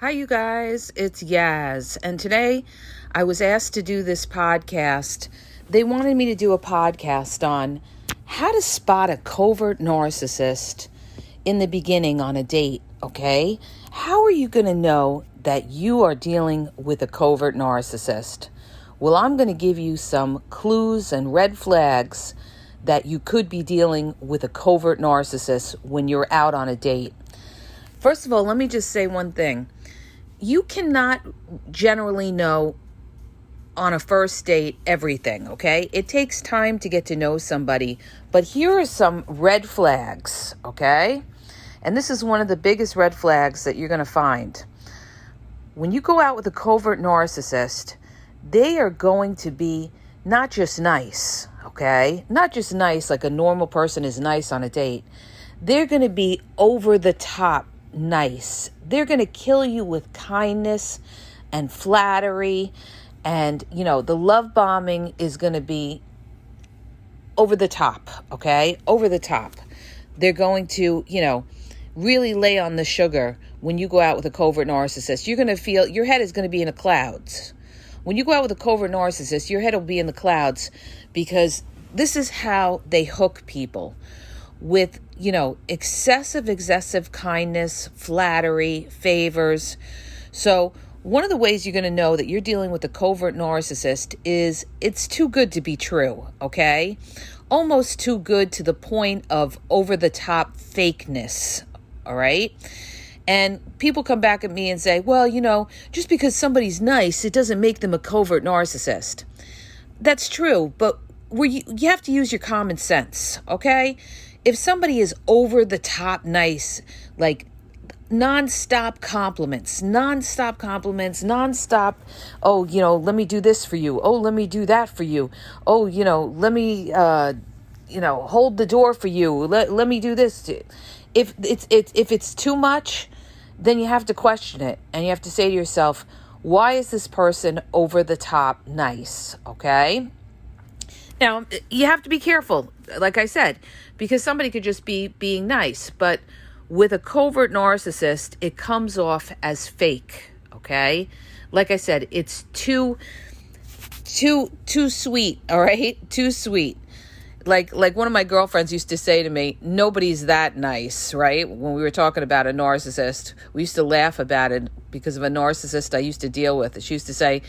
Hi, you guys. It's Yaz. And today I was asked to do this podcast. They wanted me to do a podcast on how to spot a covert narcissist in the beginning on a date, okay? How are you going to know that you are dealing with a covert narcissist? Well, I'm going to give you some clues and red flags that you could be dealing with a covert narcissist when you're out on a date. First of all, let me just say one thing. You cannot generally know on a first date everything, okay? It takes time to get to know somebody, but here are some red flags, okay? And this is one of the biggest red flags that you're going to find. When you go out with a covert narcissist, they are going to be not just nice, okay? Not just nice like a normal person is nice on a date. They're going to be over the top nice. They're going to kill you with kindness and flattery. And, the love bombing is going to be over the top, okay? Over the top. They're going to, really lay on the sugar when you go out with a covert narcissist. You're going to feel, your head is going to be in the clouds. When you go out with a covert narcissist, your head will be in the clouds because this is how they hook people. With, excessive kindness, flattery, favors. So one of the ways you're going to know that you're dealing with a covert narcissist is it's too good to be true, okay? Almost too good to the point of over-the-top fakeness, all right? And people come back at me and say, well, just because somebody's nice, it doesn't make them a covert narcissist. That's true, but you have to use your common sense, okay? If somebody is over the top nice, like nonstop compliments, let me do this for you. Oh, let me do that for you. Oh, let me, hold the door for you. Let me do this. If it's too much, then you have to question it. And you have to say to yourself, why is this person over the top nice? Okay. Now, you have to be careful, like I said, because somebody could just be being nice. But with a covert narcissist, it comes off as fake, okay? Like I said, it's too sweet, all right? Too sweet. Like one of my girlfriends used to say to me, nobody's that nice, right? When we were talking about a narcissist, we used to laugh about it because of a narcissist I used to deal with. She used to say,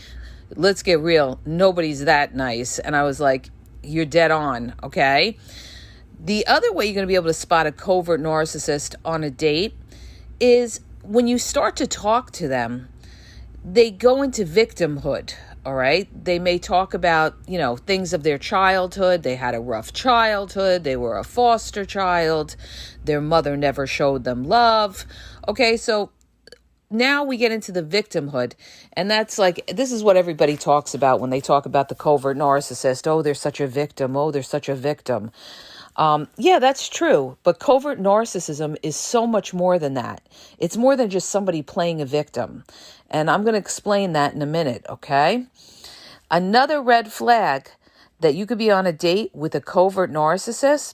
let's get real, nobody's that nice. And I was like, you're dead on, okay? The other way you're going to be able to spot a covert narcissist on a date is when you start to talk to them, they go into victimhood, all right? They may talk about, things of their childhood. They had a rough childhood. They were a foster child. Their mother never showed them love. Okay, so now we get into the victimhood, and that's this is what everybody talks about when they talk about the covert narcissist. Oh, they're such a victim. Oh, they're such a victim. Yeah, that's true. But covert narcissism is so much more than that. It's more than just somebody playing a victim. And I'm going to explain that in a minute, okay? Another red flag that you could be on a date with a covert narcissist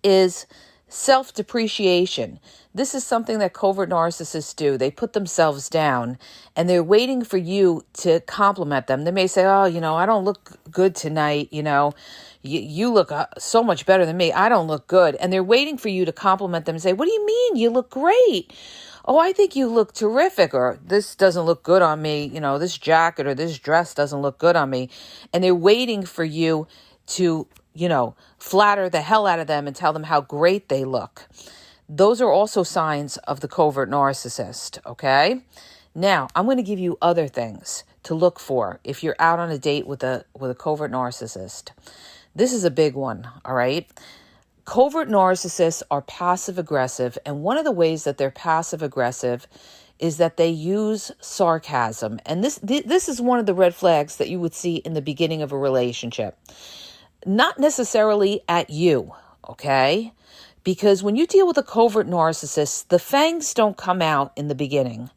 is self-depreciation. This is something that covert narcissists do. They put themselves down and they're waiting for you to compliment them. They may say, oh, I don't look good tonight. You look so much better than me. I don't look good. And they're waiting for you to compliment them and say, what do you mean? You look great. Oh, I think you look terrific. Or this doesn't look good on me. This jacket or this dress doesn't look good on me. And they're waiting for you to flatter the hell out of them and tell them how great they look. Those are also signs of the covert narcissist, okay? Now, I'm going to give you other things to look for if you're out on a date with a covert narcissist. This is a big one, all right? Covert narcissists are passive-aggressive, and one of the ways that they're passive-aggressive is that they use sarcasm. And this is one of the red flags that you would see in the beginning of a relationship. Not necessarily at you, okay? Because when you deal with a covert narcissist, the fangs don't come out in the beginning.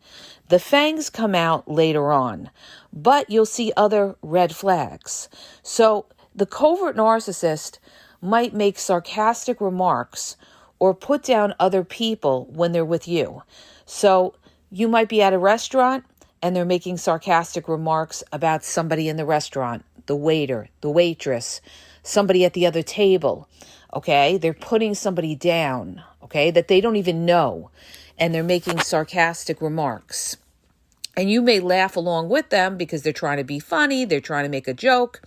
The fangs come out later on, but you'll see other red flags. So the covert narcissist might make sarcastic remarks or put down other people when they're with you. So You might be at a restaurant and they're making sarcastic remarks about somebody in the restaurant, the waiter, the waitress, somebody at the other table, okay? They're putting somebody down, okay, that they don't even know, and they're making sarcastic remarks. And you may laugh along with them because they're trying to be funny, they're trying to make a joke.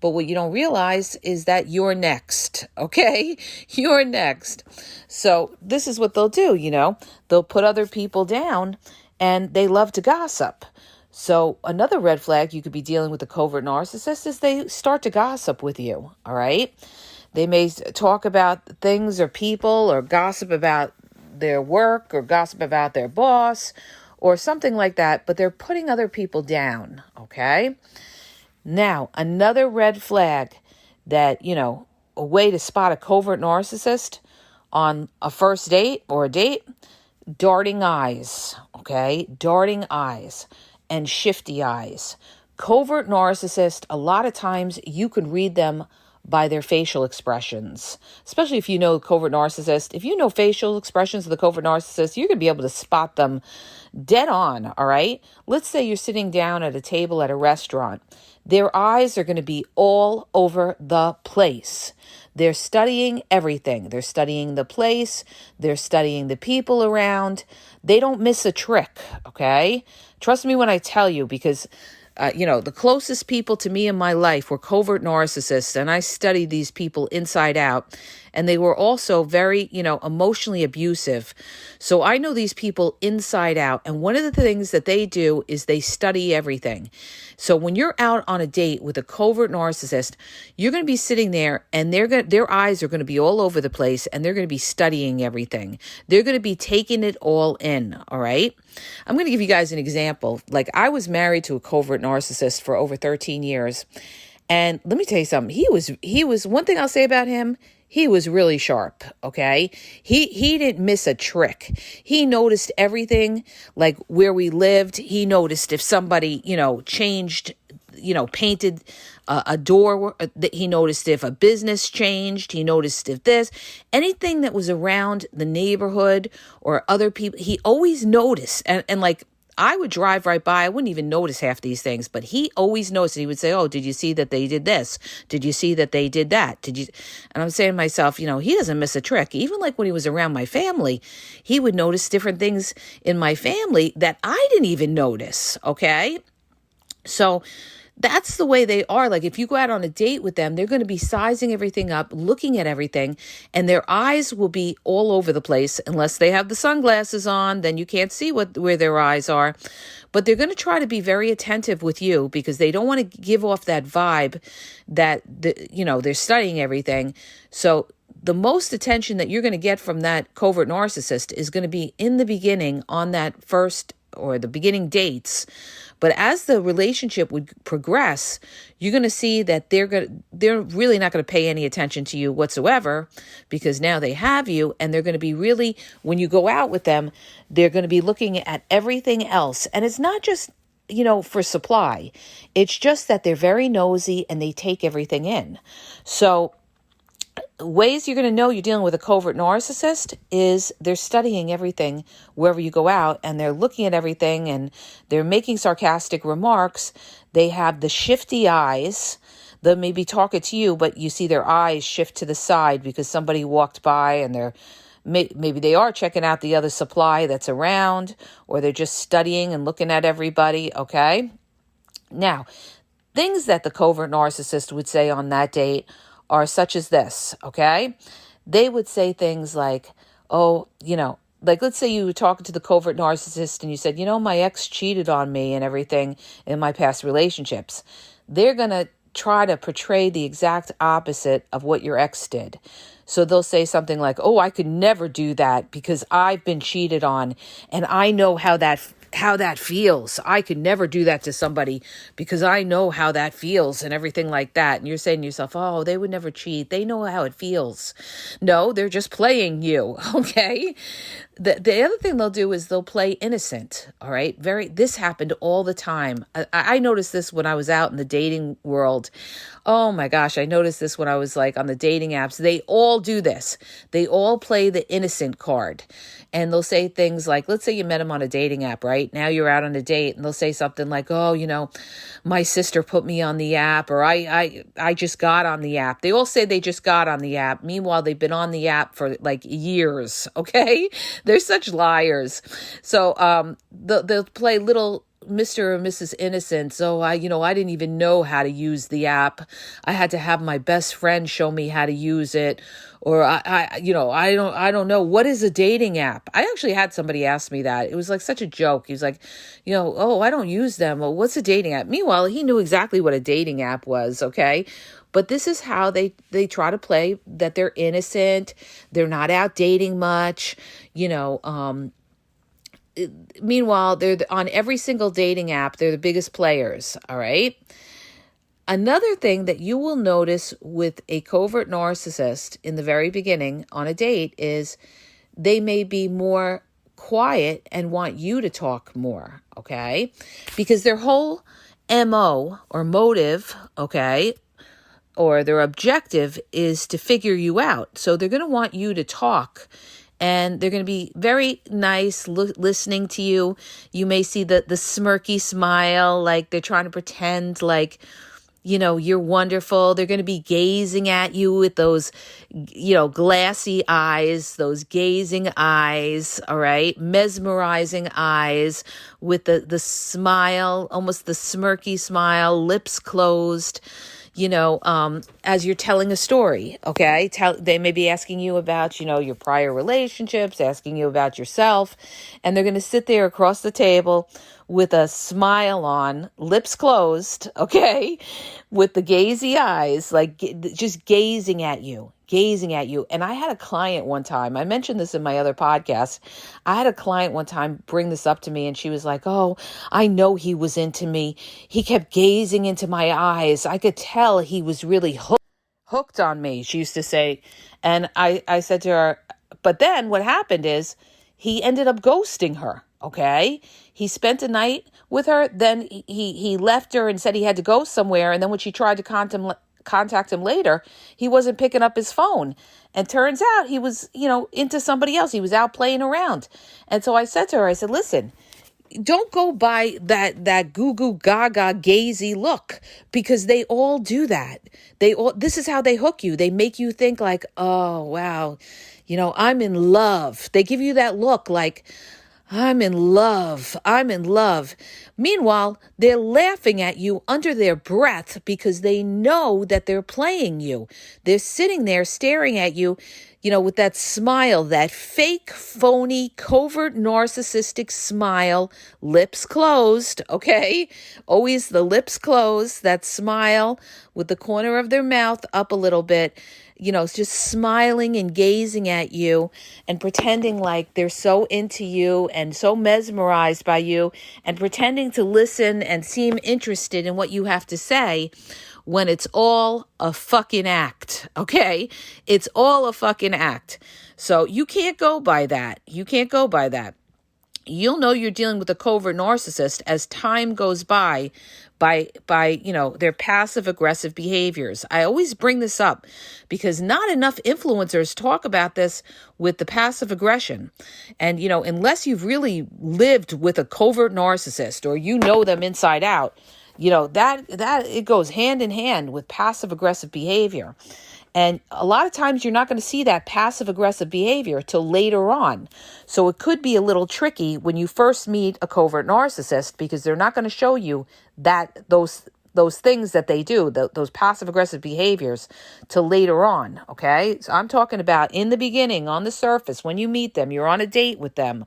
But what you don't realize is that you're next, okay? You're next. So this is what they'll do, They'll put other people down, and they love to gossip. So another red flag you could be dealing with a covert narcissist is they start to gossip with you, all right? They may talk about things or people or gossip about their work or gossip about their boss or something like that, but they're putting other people down, okay? Now, another red flag that, a way to spot a covert narcissist on a first date or a date, darting eyes, okay? Darting eyes and shifty eyes. Covert narcissist, a lot of times you can read them by their facial expressions, especially if you know covert narcissist. If you know facial expressions of the covert narcissist, you're going to be able to spot them dead on, all right? Let's say you're sitting down at a table at a restaurant. Their eyes are going to be all over the place. They're studying everything. They're studying the place. They're studying the people around. They don't miss a trick, okay? Trust me when I tell you, because the closest people to me in my life were covert narcissists, and I studied these people inside out, and they were also very, emotionally abusive. So I know these people inside out, and one of the things that they do is they study everything. So when you're out on a date with a covert narcissist, you're going to be sitting there, and their eyes are going to be all over the place, and they're going to be studying everything. They're going to be taking it all in, all right? I'm going to give you guys an example. Like, I was married to a covert narcissist for over 13 years. And let me tell you something. He was one thing I'll say about him. He was really sharp. Okay. He didn't miss a trick. He noticed everything, like where we lived. He noticed if somebody, changed, painted a door. He noticed if a business changed. He noticed if anything that was around the neighborhood or other people, he always noticed. And like, I would drive right by. I wouldn't even notice half these things, but he always noticed. He would say, "Oh, did you see that they did this? Did you see that they did that? Did you?" And I'm saying to myself, he doesn't miss a trick. Even like when he was around my family, he would notice different things in my family that I didn't even notice. Okay. So that's the way they are. Like, if you go out on a date with them, they're going to be sizing everything up, looking at everything, and their eyes will be all over the place. Unless they have the sunglasses on, then you can't see where their eyes are. But they're going to try to be very attentive with you because they don't want to give off that vibe that, they're studying everything. So the most attention that you're going to get from that covert narcissist is going to be in the beginning on that first or the beginning dates. But as the relationship would progress, you're going to see that they're really not going to pay any attention to you whatsoever, because now they have you, and they're going to be really, when you go out with them, they're going to be looking at everything else. And it's not just, for supply. It's just that they're very nosy and they take everything in. So ways you're going to know you're dealing with a covert narcissist is they're studying everything wherever you go out, and they're looking at everything, and they're making sarcastic remarks. They have the shifty eyes. They may be talking to you, but you see their eyes shift to the side because somebody walked by, and maybe they are checking out the other supply that's around, or they're just studying and looking at everybody. Okay. Now, things that the covert narcissist would say on that date are such as this, okay? They would say things like, like let's say you were talking to the covert narcissist and you said, my ex cheated on me and everything in my past relationships. They're going to try to portray the exact opposite of what your ex did. So they'll say something like, "Oh, I could never do that because I've been cheated on and I know how that feels. I could never do that to somebody because I know how that feels," and everything like that. And you're saying to yourself, "Oh, they would never cheat. They know how it feels." No, they're just playing you. Okay. The other thing they'll do is they'll play innocent. All right. This happened all the time. I noticed this when I was out in the dating world. Oh my gosh. I noticed this when I was like on the dating apps. They all do this. They all play the innocent card, and they'll say things like, let's say you met them on a dating app, right? Now you're out on a date, and they'll say something like, oh, my sister put me on the app, or I just got on the app. They all say they just got on the app. Meanwhile, they've been on the app for like years. Okay. They're such liars. So they'll play little Mr. or Mrs. Innocent. So I didn't even know how to use the app. I had to have my best friend show me how to use it. Or I don't know. What is a dating app? I actually had somebody ask me that. It was like such a joke. He was like, oh, I don't use them. Well, what's a dating app? Meanwhile, he knew exactly what a dating app was. Okay. But this is how they try to play that they're innocent. They're not out dating much, meanwhile, they're on every single dating app. They're the biggest players. All right. Another thing that you will notice with a covert narcissist in the very beginning on a date is they may be more quiet and want you to talk more. Okay. Because their whole MO or motive, okay, or their objective is to figure you out. So they're going to want you to talk. And they're going to be very nice listening to you. You may see the smirky smile, like they're trying to pretend like, you're wonderful. They're going to be gazing at you with those, glassy eyes, those gazing eyes, all right? Mesmerizing eyes with the smile, almost the smirky smile, lips closed. As you're telling a story, okay? They may be asking you about, your prior relationships, asking you about yourself, and they're going to sit there across the table with a smile on, lips closed, okay? With the gazy eyes, like just gazing at you. And I had a client one time, I mentioned this in my other podcast. I had a client one time bring this up to me, and she was like, oh, I know he was into me. He kept gazing into my eyes. I could tell he was really hooked on me, she used to say. And I said to her, but then what happened is he ended up ghosting her. Okay. He spent a night with her. Then he left her and said he had to go somewhere. And then when she tried to contact him later, he wasn't picking up his phone. And turns out he was, into somebody else. He was out playing around. And so I said to her, I said, listen, don't go by that goo goo gaga gazy look, because they all do that. This is how they hook you. They make you think like, oh, wow, I'm in love. They give you that look like, I'm in love. Meanwhile, they're laughing at you under their breath because they know that they're playing you. They're sitting there staring at you, with that smile, that fake, phony, covert, narcissistic smile, lips closed, okay? Always the lips closed, that smile with the corner of their mouth up a little bit, just smiling and gazing at you and pretending like they're so into you and so mesmerized by you and pretending to listen and seem interested in what you have to say, when it's all a fucking act, okay? It's all a fucking act. So you can't go by that. You'll know you're dealing with a covert narcissist as time goes by their passive aggressive behaviors. I always bring this up because not enough influencers talk about this with the passive aggression. And, unless you've really lived with a covert narcissist or them inside out, that it goes hand in hand with passive aggressive behavior. And a lot of times you're not going to see that passive aggressive behavior till later on. So it could be a little tricky when you first meet a covert narcissist, because they're not going to show you that those things that they do, those passive aggressive behaviors, till later on. Okay. So I'm talking about in the beginning, on the surface, when you meet them, you're on a date with them.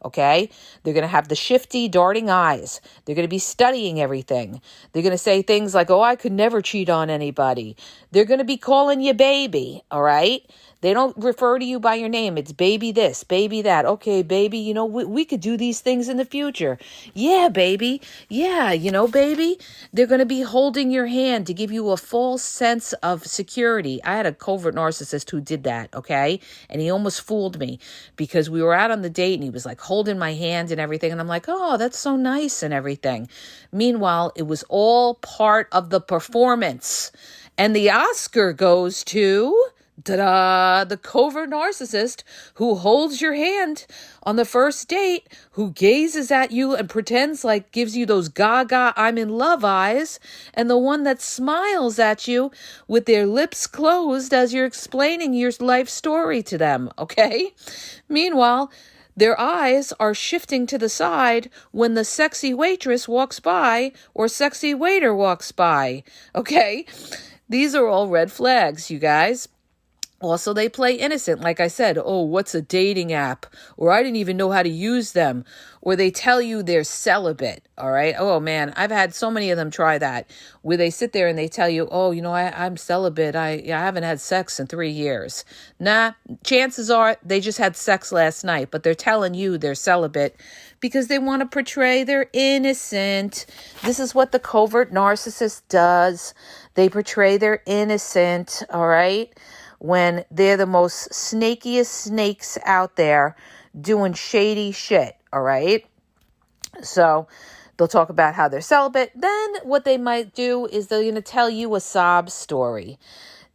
okay? They're going to have the shifty, darting eyes. They're going to be studying everything. They're going to say things like, oh, I could never cheat on anybody. They're going to be calling you baby, all right? They don't refer to you by your name. It's baby this, baby that. Okay, baby, we could do these things in the future. Yeah, baby. Yeah, baby. They're going to be holding your hand to give you a false sense of security. I had a covert narcissist who did that, okay? And he almost fooled me because we were out on the date and he was like holding my hand and everything. And I'm like, oh, that's so nice and everything. Meanwhile, it was all part of the performance. And the Oscar goes to... ta-da! The covert narcissist who holds your hand on the first date, who gazes at you and pretends like gives you those gaga I'm in love eyes, and the one that smiles at you with their lips closed as you're explaining your life story to them, okay? Meanwhile, their eyes are shifting to the side when the sexy waitress walks by or sexy waiter walks by, okay? These are all red flags, you guys. Also, they play innocent. Like I said, oh, what's a dating app? Or I didn't even know how to use them. Or they tell you they're celibate, all right? Oh, man, I've had so many of them try that, where they sit there and they tell you, oh, I'm celibate. I haven't had sex in 3 years. Nah, chances are they just had sex last night, but they're telling you they're celibate because they want to portray they're innocent. This is what the covert narcissist does. They portray they're innocent, all right? When they're the most snakiest snakes out there doing shady shit, all right? So they'll talk about how they're celibate. Then what they might do is they're going to tell you a sob story.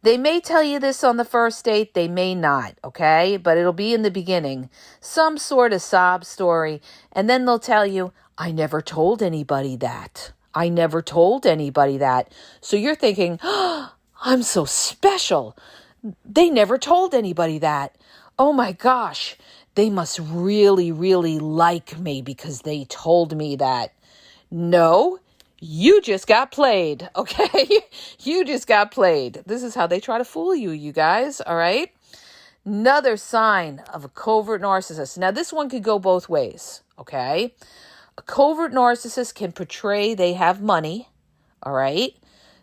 They may tell you this on the first date. They may not, okay? But it'll be in the beginning. Some sort of sob story. And then they'll tell you, I never told anybody that. I never told anybody that. So you're thinking, oh, I'm so special. They never told anybody that. Oh my gosh, they must really, really like me because they told me that. No, you just got played, okay? You just got played. This is how they try to fool you, you guys, all right? Another sign of a covert narcissist. Now, this one could go both ways, okay? A covert narcissist can portray they have money, all right?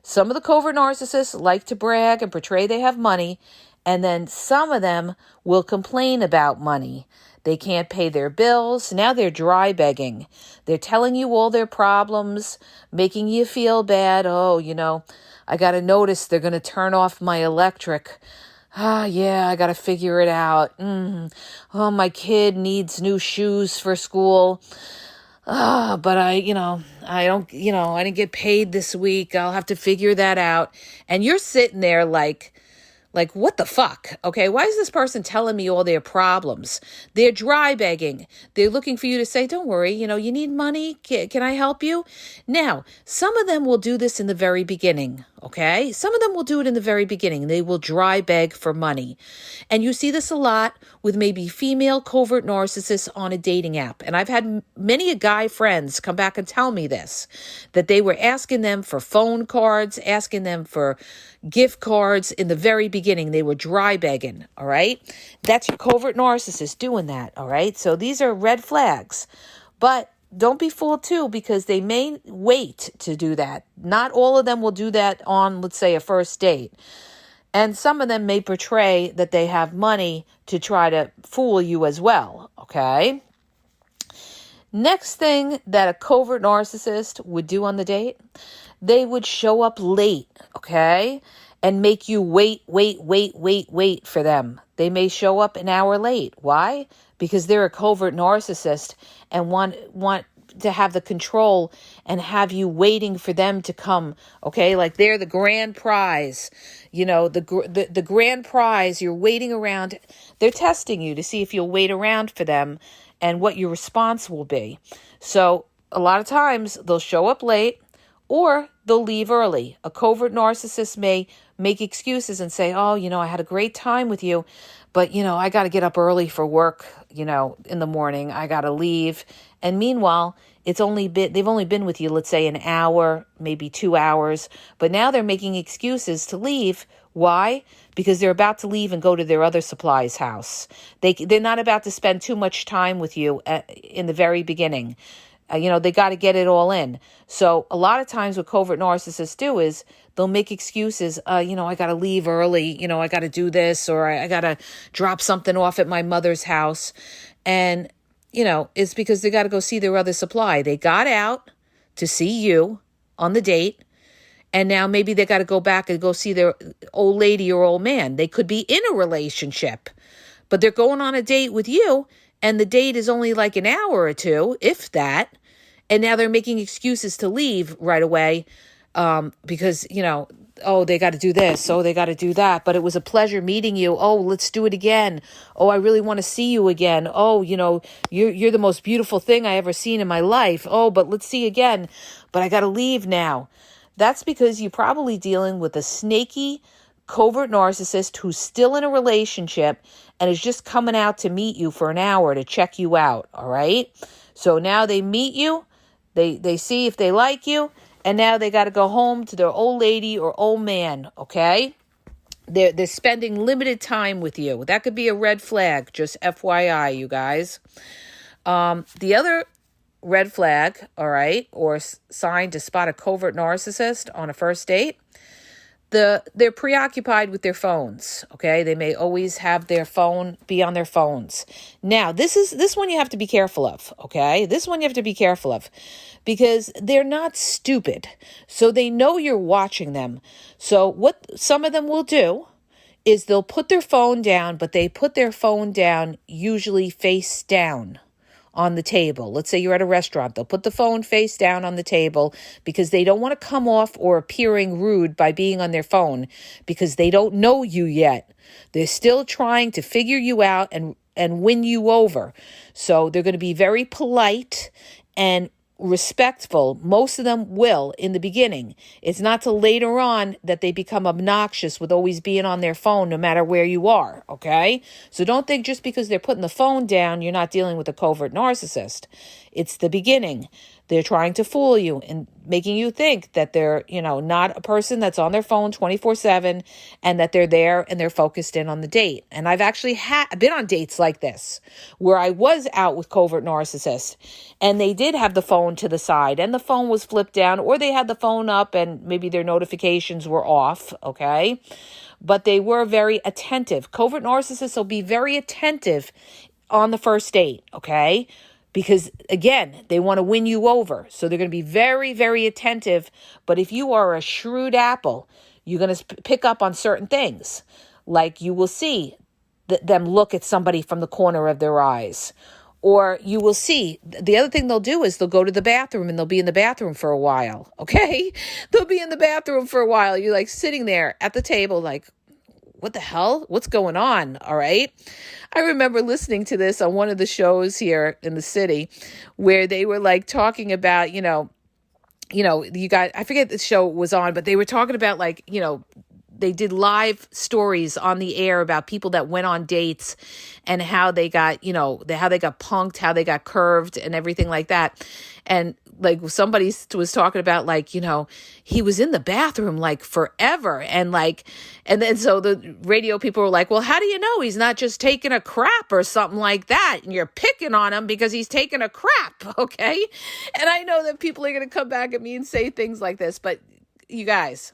Some of the covert narcissists like to brag and portray they have money, and then some of them will complain about money. They can't pay their bills. Now they're dry begging. They're telling you all their problems, making you feel bad. Oh, I got to notice they're going to turn off my electric. Yeah, I got to figure it out. Oh, my kid needs new shoes for school. But I didn't get paid this week. I'll have to figure that out. And you're sitting there like, what the fuck? Okay, why is this person telling me all their problems? They're dry begging. They're looking for you to say, don't worry, you need money. Can I help you? Now, some of them will do this in the very beginning, okay? Some of them will do it in the very beginning. They will dry beg for money. And you see this a lot with maybe female covert narcissists on a dating app. And I've had many guy friends come back and tell me this, that they were asking them for phone cards, asking them for gift cards in the very beginning. They were dry begging, all right? That's your covert narcissist doing that, all right? So these are red flags. But don't be fooled too, because they may wait to do that. Not all of them will do that on, let's say, a first date. And some of them may portray that they have money to try to fool you as well, okay? Next thing that a covert narcissist would do on the date, they would show up late, okay? And make you wait for them. They may show up an hour late. Why? Because they're a covert narcissist and want to have the control and have you waiting for them to come, okay? Like they're the grand prize, the grand prize. You're waiting around. They're testing you to see if you'll wait around for them and what your response will be. So a lot of times they'll show up late or they'll leave early. A covert narcissist may make excuses and say, oh, I had a great time with you, but, I got to get up early for work, in the morning. I got to leave. And meanwhile, they've only been with you, let's say an hour, maybe 2 hours, but now they're making excuses to leave. Why? Because they're about to leave and go to their other supplies house. They're not about to spend too much time with you in the very beginning. They got to get it all in. So a lot of times what covert narcissists do is they'll make excuses. I got to leave early. I got to do this, or I got to drop something off at my mother's house. And, it's because they got to go see their other supply. They got out to see you on the date. And now maybe they got to go back and go see their old lady or old man. They could be in a relationship, but they're going on a date with you, and the date is only like an hour or two, if that. And now they're making excuses to leave right away because, oh, they got to do this. Oh, they got to do that. But it was a pleasure meeting you. Oh, let's do it again. Oh, I really want to see you again. Oh, you're the most beautiful thing I ever seen in my life. Oh, but let's see again. But I got to leave now. That's because you're probably dealing with a snaky, covert narcissist who's still in a relationship and is just coming out to meet you for an hour to check you out, all right? So now they meet you, they see if they like you, and now they got to go home to their old lady or old man, okay? They're spending limited time with you. That could be a red flag, just FYI, you guys. The other red flag, all right, or sign to spot a covert narcissist on a first date, they're preoccupied with their phones, okay? They may always have their phone, be on their phones. Now, this one you have to be careful of, okay? This one you have to be careful of because they're not stupid. So they know you're watching them. So what some of them will do is they'll put their phone down, but they put their phone down usually face down on the table. Let's say you're at a restaurant. They'll put the phone face down on the table because they don't want to come off or appearing rude by being on their phone because they don't know you yet. They're still trying to figure you out and win you over. So they're going to be very polite and respectful. Most of them will in the beginning. It's not till later on that they become obnoxious with always being on their phone no matter where you are, okay? So don't think just because they're putting the phone down, you're not dealing with a covert narcissist. It's the beginning. They're trying to fool you and making you think that they're, not a person that's on their phone 24/7 and that they're there and they're focused in on the date. And I've actually been on dates like this where I was out with covert narcissists and they did have the phone to the side and the phone was flipped down, or they had the phone up and maybe their notifications were off, okay? But they were very attentive. Covert narcissists will be very attentive on the first date, okay? Because, again, they want to win you over. So they're going to be very, very attentive. But if you are a shrewd apple, you're going to pick up on certain things. Like you will see them look at somebody from the corner of their eyes. Or you will see, the other thing they'll do is they'll go to the bathroom and they'll be in the bathroom for a while, okay? They'll be in the bathroom for a while. You're like sitting there at the table like, what the hell? What's going on? All right. I remember listening to this on one of the shows here in the city where they were like talking about, you guys, I forget the show was on, but they were talking about like, they did live stories on the air about people that went on dates and how they got, how they got punked, how they got curved and everything like that. And like somebody was talking about like, he was in the bathroom like forever. And then so the radio people were like, well, how do you know he's not just taking a crap or something like that? And you're picking on him because he's taking a crap. Okay. And I know that people are going to come back at me and say things like this, but you guys,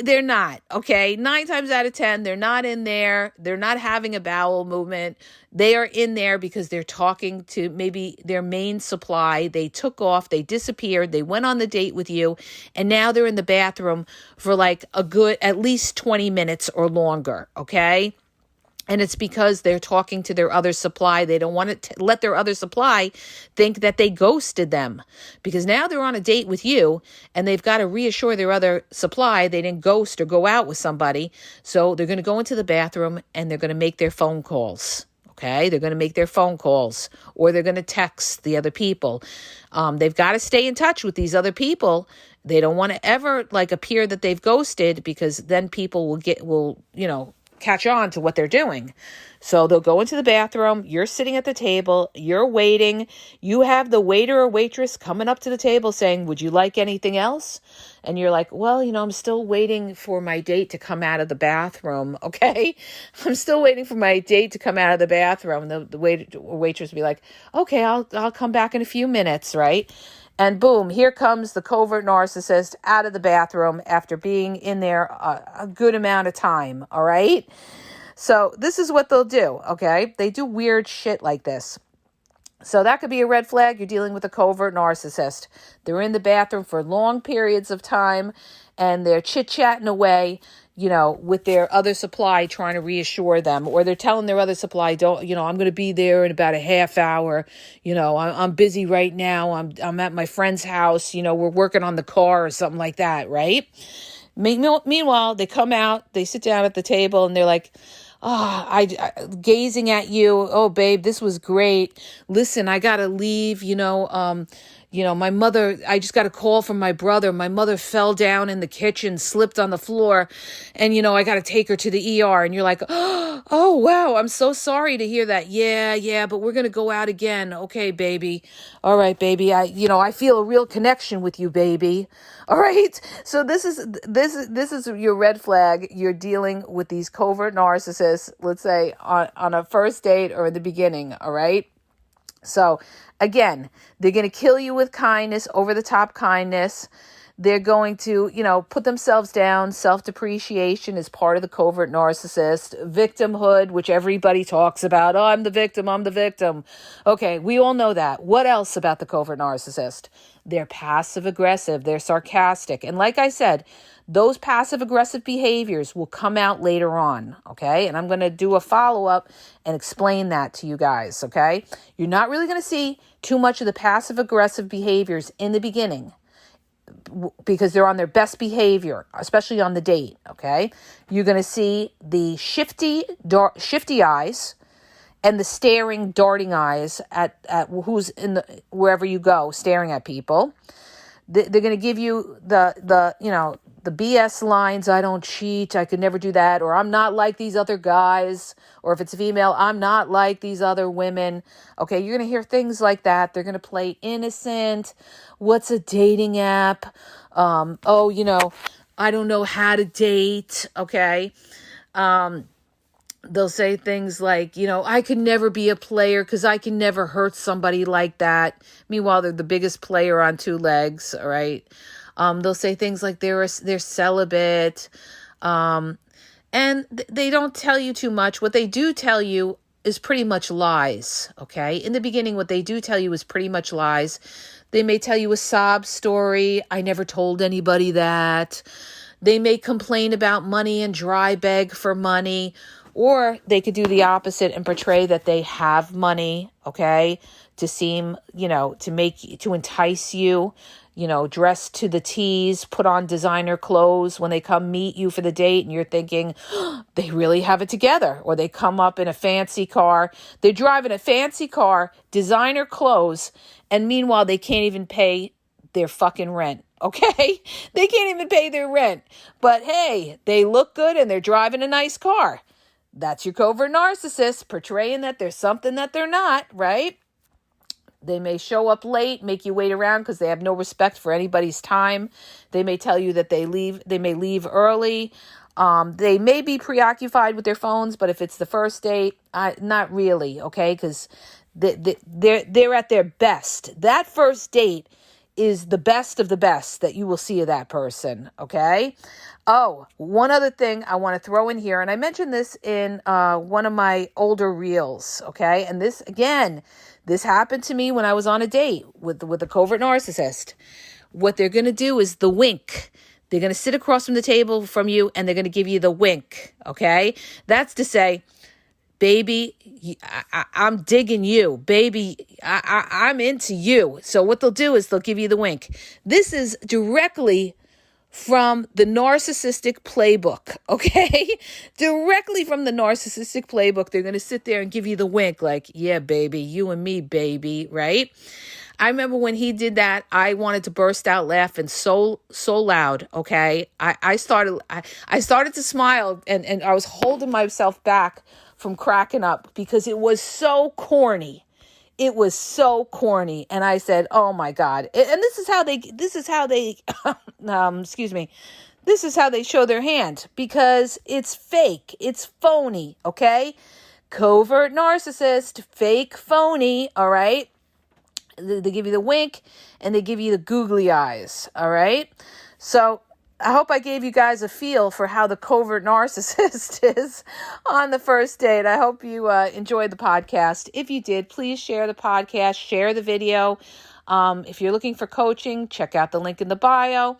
they're not, okay? 9 times out of 10, they're not in there. They're not having a bowel movement. They are in there because they're talking to maybe their main supply. They took off, they disappeared, they went on the date with you, and now they're in the bathroom for like a good, at least 20 minutes or longer, okay? And it's because they're talking to their other supply. They don't want to let their other supply think that they ghosted them. Because now they're on a date with you and they've got to reassure their other supply they didn't ghost or go out with somebody. So they're going to go into the bathroom and they're going to make their phone calls. Okay, they're going to make their phone calls or they're going to text the other people. They've got to stay in touch with these other people. They don't want to ever like appear that they've ghosted because then people will catch on to what they're doing. So they'll go into the bathroom. You're sitting at the table. You're waiting. You have the waiter or waitress coming up to the table saying, would you like anything else? And you're like, well, I'm still waiting for my date to come out of the bathroom. Okay. I'm still waiting for my date to come out of the bathroom. The waiter or waitress will be like, okay, I'll come back in a few minutes. Right. And boom, here comes the covert narcissist out of the bathroom after being in there a good amount of time. All right. So this is what they'll do, okay? They do weird shit like this. So that could be a red flag. You're dealing with a covert narcissist. They're in the bathroom for long periods of time, and they're chit-chatting away, with their other supply, trying to reassure them. Or they're telling their other supply, I'm going to be there in about a half hour. I'm busy right now. I'm at my friend's house. We're working on the car or something like that, right? Meanwhile, they come out, they sit down at the table, and they're like, I gazing at you. Oh, babe, this was great. Listen, I got to leave, my mother, I just got a call from my brother. My mother fell down in the kitchen, slipped on the floor, and, I got to take her to the ER. And you're like, oh, wow, I'm so sorry to hear that. Yeah, but we're going to go out again. Okay, baby. All right, baby. I feel a real connection with you, baby. All right. So this is your red flag. You're dealing with these covert narcissists, let's say on a first date or in the beginning. All right. So again, they're going to kill you with kindness, over the top kindness. They're going to, put themselves down. Self-depreciation is part of the covert narcissist. Victimhood, which everybody talks about. Oh, I'm the victim. Okay, we all know that. What else about the covert narcissist? They're passive-aggressive. They're sarcastic. And like I said, those passive-aggressive behaviors will come out later on, okay? And I'm going to do a follow-up and explain that to you guys, okay? You're not really going to see too much of the passive-aggressive behaviors in the beginning, because they're on their best behavior, especially on the date, okay? You're going to see the shifty eyes and the staring, darting eyes at who's wherever you go, staring at people. They're going to give you the BS lines. I don't cheat. I could never do that. Or I'm not like these other guys. Or if it's a female, I'm not like these other women. Okay, you're going to hear things like that. They're going to play innocent. What's a dating app? I don't know how to date. Okay. They'll say things like, I could never be a player because I can never hurt somebody like that. Meanwhile, they're the biggest player on two legs. All right. They'll say things like they're celibate. And they don't tell you too much. What they do tell you is pretty much lies. Okay. In the beginning, what they do tell you is pretty much lies. They may tell you a sob story. I never told anybody that. They may complain about money and dry beg for money. Or they could do the opposite and portray that they have money, okay, to seem, to entice you, dress to the T's, put on designer clothes when they come meet you for the date, and you're thinking, they really have it together. Or they come up in a fancy car, they're driving a fancy car, designer clothes, and meanwhile, they can't even pay their fucking rent. Okay, they can't even pay their rent. But hey, they look good and they're driving a nice car. That's your covert narcissist portraying that there's something that they're not, right? They may show up late, make you wait around because they have no respect for anybody's time. They may tell you that they may leave early. They may be preoccupied with their phones, but if it's the first date, not really, okay? Because they're at their best. That first date is the best of the best that you will see of that person, okay? Oh, one other thing I want to throw in here, and I mentioned this in one of my older reels, okay? And this happened to me when I was on a date with a covert narcissist. What they're going to do is the wink. They're going to sit across from the table from you, and they're going to give you the wink, okay? That's to say, baby, I'm digging you. Baby, I'm into you. So what they'll do is they'll give you the wink. This is directly from the narcissistic playbook, okay? Directly from the narcissistic playbook. They're going to sit there and give you the wink like, yeah, baby, you and me, baby, right? I remember when he did that, I wanted to burst out laughing so loud. Okay. I started to smile, and I was holding myself back from cracking up because it was so corny. It was so corny. And I said, oh my God. And this is how they, excuse me. This is how they show their hand, because it's fake. It's phony. Okay. Covert narcissist, fake, phony. All right. They give you the wink and they give you the googly eyes. All right. So I hope I gave you guys a feel for how the covert narcissist is on the first date. I hope you enjoyed the podcast. If you did, please share the podcast, share the video. If you're looking for coaching, check out the link in the bio.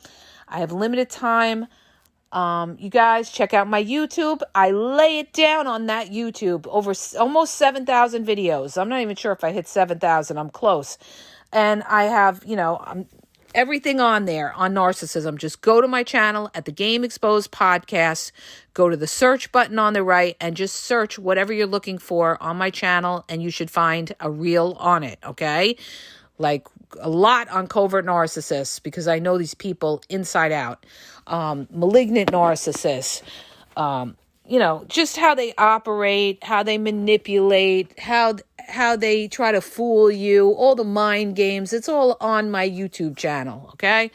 I have limited time. You guys check out my YouTube. I lay it down on that YouTube. Over almost 7,000 videos. I'm not even sure if I hit 7,000. I'm close. And I have, everything on there on narcissism. Just go to my channel at the Game Exposed Podcast. Go to the search button on the right and just search whatever you're looking for on my channel, and you should find a reel on it, okay? Like a lot on covert narcissists, because I know these people inside out. Malignant narcissists, just how they operate, how they manipulate, how they try to fool you, all the mind games. It's all on my YouTube channel, okay?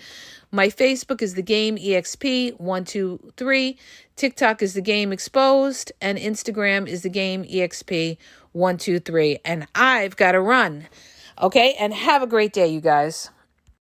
My Facebook is The Game EXP 123. TikTok is The Game Exposed, and Instagram is The Game EXP 123. And I've got to run. Okay, and have a great day, you guys.